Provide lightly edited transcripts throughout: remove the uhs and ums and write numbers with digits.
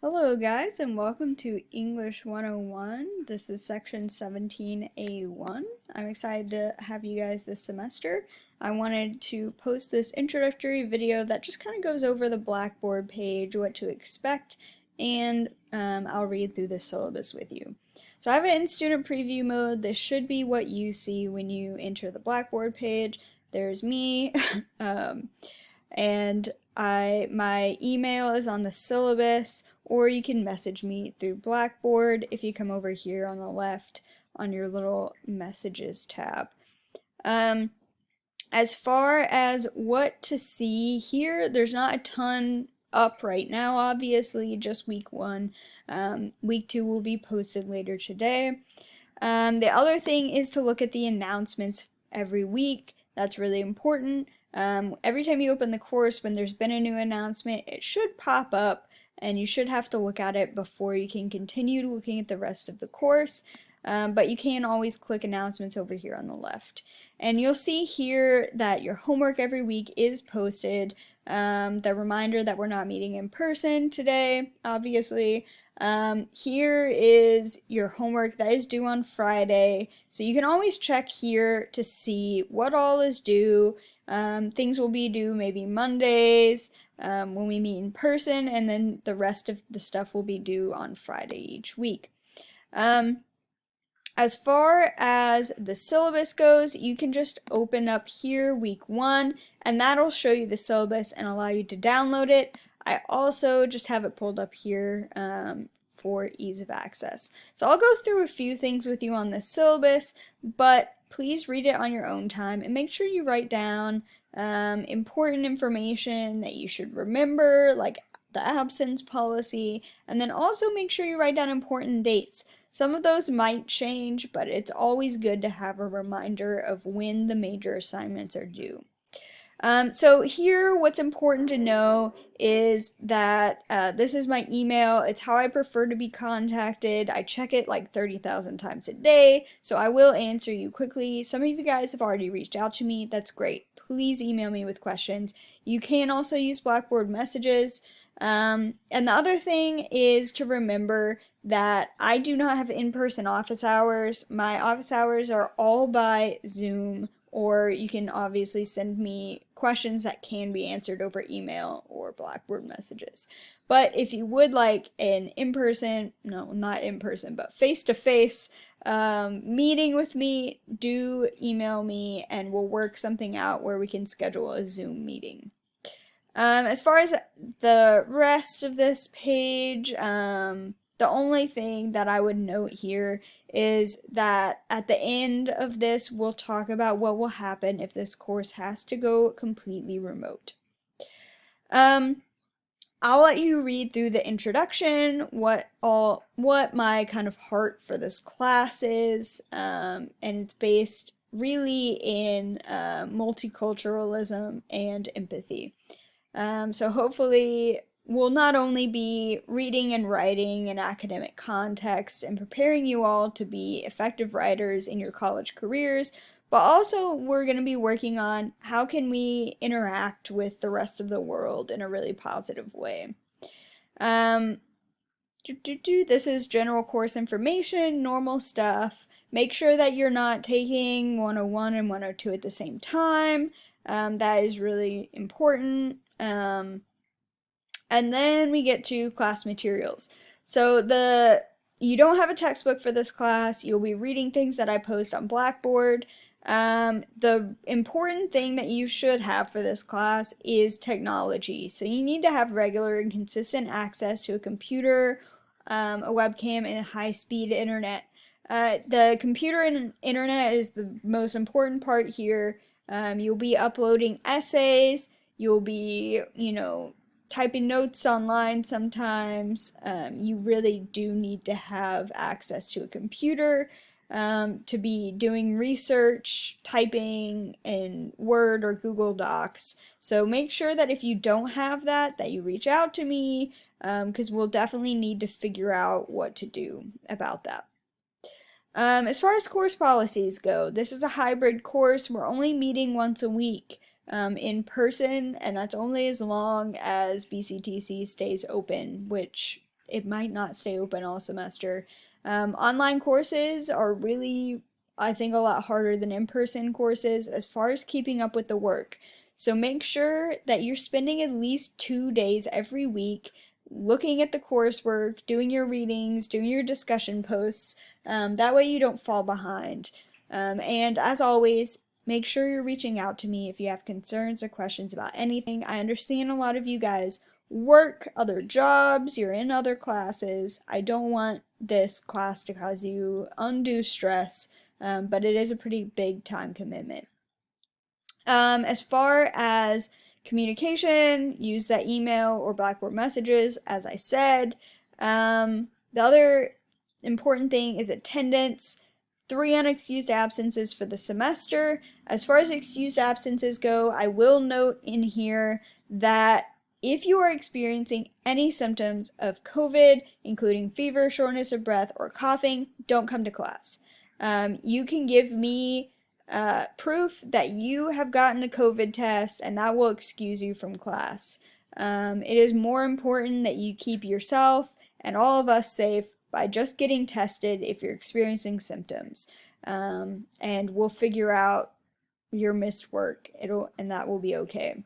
Hello guys and welcome to English 101. This is section 17A1. I'm excited to have you guys this semester. I wanted to post this introductory video that just kind of goes over the Blackboard page, what to expect, and I'll read through the syllabus with you. So I have it in student preview mode. This should be what you see when you enter the Blackboard page. There's me, and my email is on the syllabus, or you can message me through Blackboard if you come over here on the left on your little messages tab. As far as what to see here, there's not a ton up right now, obviously, just week 1. Week 2 will be posted later today. The other thing is to look at the announcements every week. That's really important. Every time you open the course, when there's been a new announcement, it should pop up, and you should have to look at it before you can continue looking at the rest of the course. But you can always click announcements over here on the left. And you'll see here that your homework every week is posted. The reminder that we're not meeting in person today, obviously. Here is your homework that is due on Friday. So you can always check here to see what all is due. Things will be due maybe Mondays when we meet in person, and then the rest of the stuff will be due on Friday each week. As far as the syllabus goes, you can just open up here week 1, and that'll show you the syllabus and allow you to download it. I also just have it pulled up here for ease of access. So I'll go through a few things with you on the syllabus, but please read it on your own time and make sure you write down important information that you should remember, like the absence policy, and then also make sure you write down important dates. Some of those might change, but it's always good to have a reminder of when the major assignments are due. So here, what's important to know is that this is my email. It's how I prefer to be contacted. I check it like 30,000 times a day, so I will answer you quickly. Some of you guys have already reached out to me. That's great. Please email me with questions. You can also use Blackboard messages. And the other thing is to remember that I do not have in-person office hours. My office hours are all by Zoom, or you can obviously send me questions that can be answered over email or Blackboard messages. But if you would like an in-person, no, not in-person, but face-to-face meeting with me, do email me and we'll work something out where we can schedule a Zoom meeting. As far as the rest of this page, the only thing that I would note here is that at the end of this, we'll talk about what will happen if this course has to go completely remote. I'll let you read through the introduction, what my kind of heart for this class is, and it's based really in multiculturalism and empathy. So hopefully we'll not only be reading and writing in academic contexts and preparing you all to be effective writers in your college careers, but also we're going to be working on how can we interact with the rest of the world in a really positive way. This is general course information, normal stuff. Make sure that you're not taking 101 and 102 at the same time. That is really important. And then we get to class materials. So you don't have a textbook for this class. You'll be reading things that I post on Blackboard. The important thing that you should have for this class is technology. So you need to have regular and consistent access to a computer, a webcam, and high-speed internet. The computer and internet is the most important part here. You'll be uploading essays. You'll be, typing notes online sometimes. You really do need to have access to a computer to be doing research, typing in Word or Google Docs. So make sure that if you don't have that you reach out to me, because we'll definitely need to figure out what to do about that. As far as course policies go, this is a hybrid course. We're only meeting once a week in person, and that's only as long as BCTC stays open, which it might not stay open all semester. Online courses are really, I think, a lot harder than in-person courses as far as keeping up with the work. So make sure that you're spending at least 2 days every week looking at the coursework, doing your readings, doing your discussion posts. That way you don't fall behind. And as always, make sure you're reaching out to me if you have concerns or questions about anything. I understand a lot of you guys work other jobs, you're in other classes. I don't want this class to cause you undue stress, but it is a pretty big time commitment. As far as communication, use that email or Blackboard messages, as I said. The other important thing is attendance. 3 unexcused absences for the semester. As far as excused absences go, I will note in here that if you are experiencing any symptoms of COVID, including fever, shortness of breath, or coughing, don't come to class. You can give me proof that you have gotten a COVID test, and that will excuse you from class. It is more important that you keep yourself and all of us safe by just getting tested if you're experiencing symptoms. And we'll figure out your missed work. And that will be okay.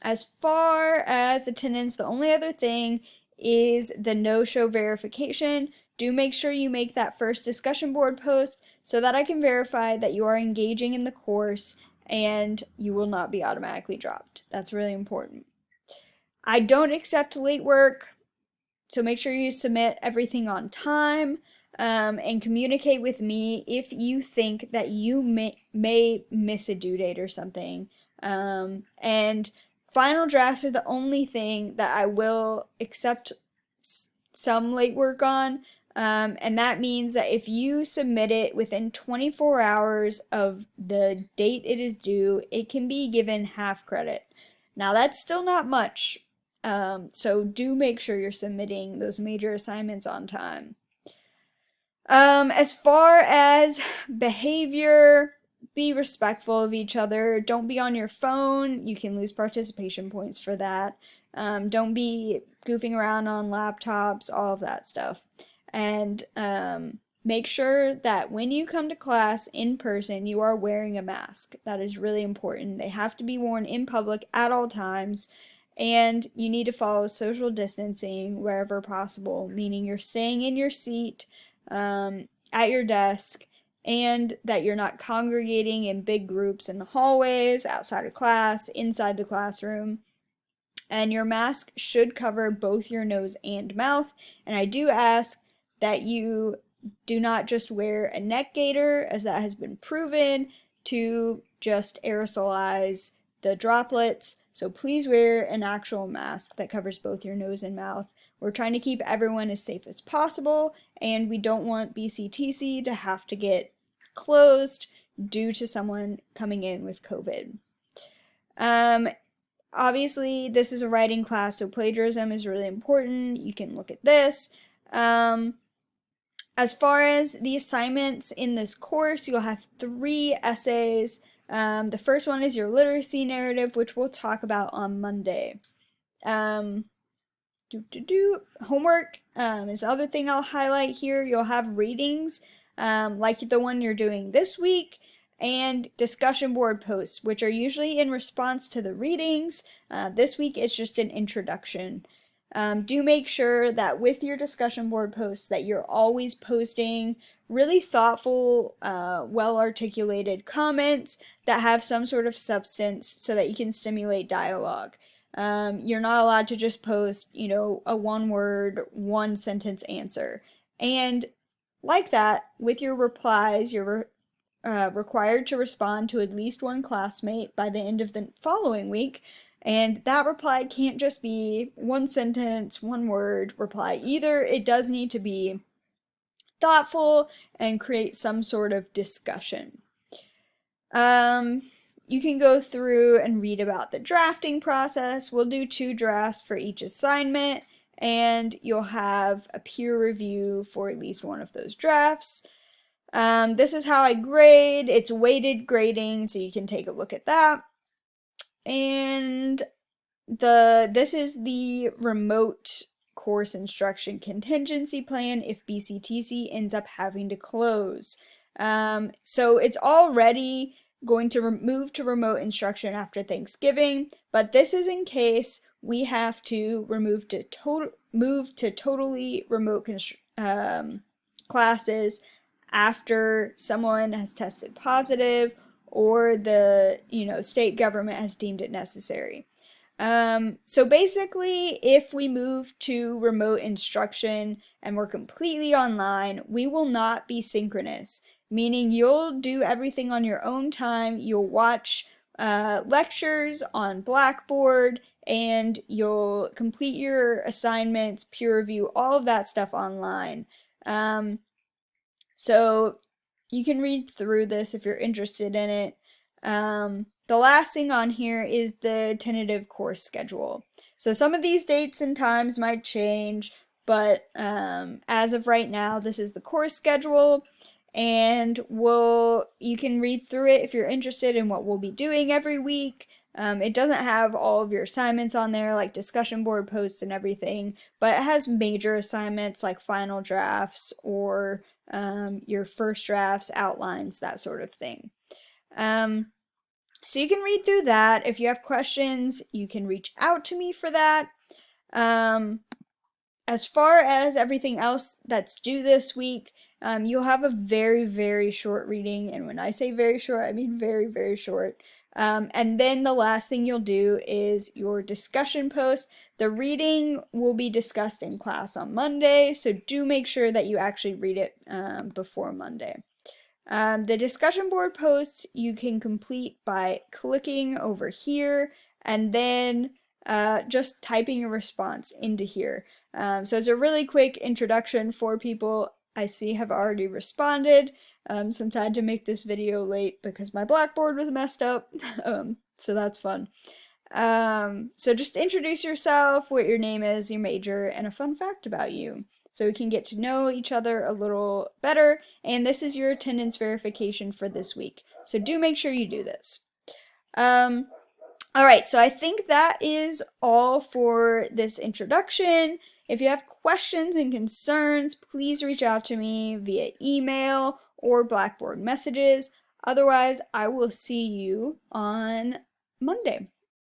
As far as attendance, the only other thing is the no-show verification. Do make sure you make that first discussion board post so that I can verify that you are engaging in the course and you will not be automatically dropped. That's really important. I don't accept late work, so make sure you submit everything on time, and communicate with me if you think that you may miss a due date or something. And final drafts are the only thing that I will accept some late work on. And that means that if you submit it within 24 hours of the date it is due, it can be given half credit. Now that's still not much, so do make sure you're submitting those major assignments on time. As far as behavior, be respectful of each other. Don't be on your phone. You can lose participation points for that. Don't be goofing around on laptops, all of that stuff. And make sure that when you come to class in person, you are wearing a mask. That is really important. They have to be worn in public at all times. And you need to follow social distancing wherever possible, meaning you're staying in your seat, at your desk, and that you're not congregating in big groups in the hallways, outside of class, inside the classroom. And your mask should cover both your nose and mouth. And I do ask that you do not just wear a neck gaiter, as that has been proven to just aerosolize the droplets. So please wear an actual mask that covers both your nose and mouth. We're trying to keep everyone as safe as possible, and we don't want BCTC to have to get closed due to someone coming in with COVID. Obviously, this is a writing class, so plagiarism is really important. You can look at this. As far as the assignments in this course, you'll have 3 essays. The first one is your literacy narrative, which we'll talk about on Monday. Homework is the other thing I'll highlight here. You'll have readings, like the one you're doing this week, and discussion board posts, which are usually in response to the readings. This week it's just an introduction. Do make sure that with your discussion board posts that you're always posting really thoughtful, well-articulated comments that have some sort of substance so that you can stimulate dialogue. You're not allowed to just post, a one-word, one-sentence answer. And like that, with your replies, you're required to respond to at least one classmate by the end of the following week. And that reply can't just be one sentence, one word reply either. It does need to be thoughtful and create some sort of discussion. You can go through and read about the drafting process. We'll do 2 drafts for each assignment, and you'll have a peer review for at least one of those drafts. This is how I grade. It's weighted grading, so you can take a look at that. And This is the remote course instruction contingency plan if BCTC ends up having to close. So it's already going to move to remote instruction after Thanksgiving, but this is in case we have to move to totally remote classes after someone has tested positive or the state government has deemed it necessary. So basically, if we move to remote instruction and we're completely online, we will not be synchronous, meaning you'll do everything on your own time. You'll watch lectures on Blackboard and you'll complete your assignments, peer review, all of that stuff online. So you can read through this if you're interested in it. The last thing on here is the tentative course schedule. So some of these dates and times might change, but as of right now, this is the course schedule, and you can read through it if you're interested in what we'll be doing every week. It doesn't have all of your assignments on there, like discussion board posts and everything, but it has major assignments like final drafts or your first drafts, outlines, that sort of thing. So you can read through that. If you have questions, you can reach out to me for that. As far as everything else that's due this week, you'll have a very, very short reading. And when I say very short, I mean very, very short. And then the last thing you'll do is your discussion post. The reading will be discussed in class on Monday, so do make sure that you actually read it before Monday. The discussion board posts you can complete by clicking over here and then just typing a response into here. So it's a really quick introduction for people I see have already responded, since I had to make this video late because my Blackboard was messed up. So that's fun. So just introduce yourself, what your name is, your major, and a fun fact about you, so we can get to know each other a little better. And this is your attendance verification for this week. So do make sure you do this. All right, so I think that is all for this introduction. If you have questions and concerns, please reach out to me via email or Blackboard messages. Otherwise, I will see you on Monday.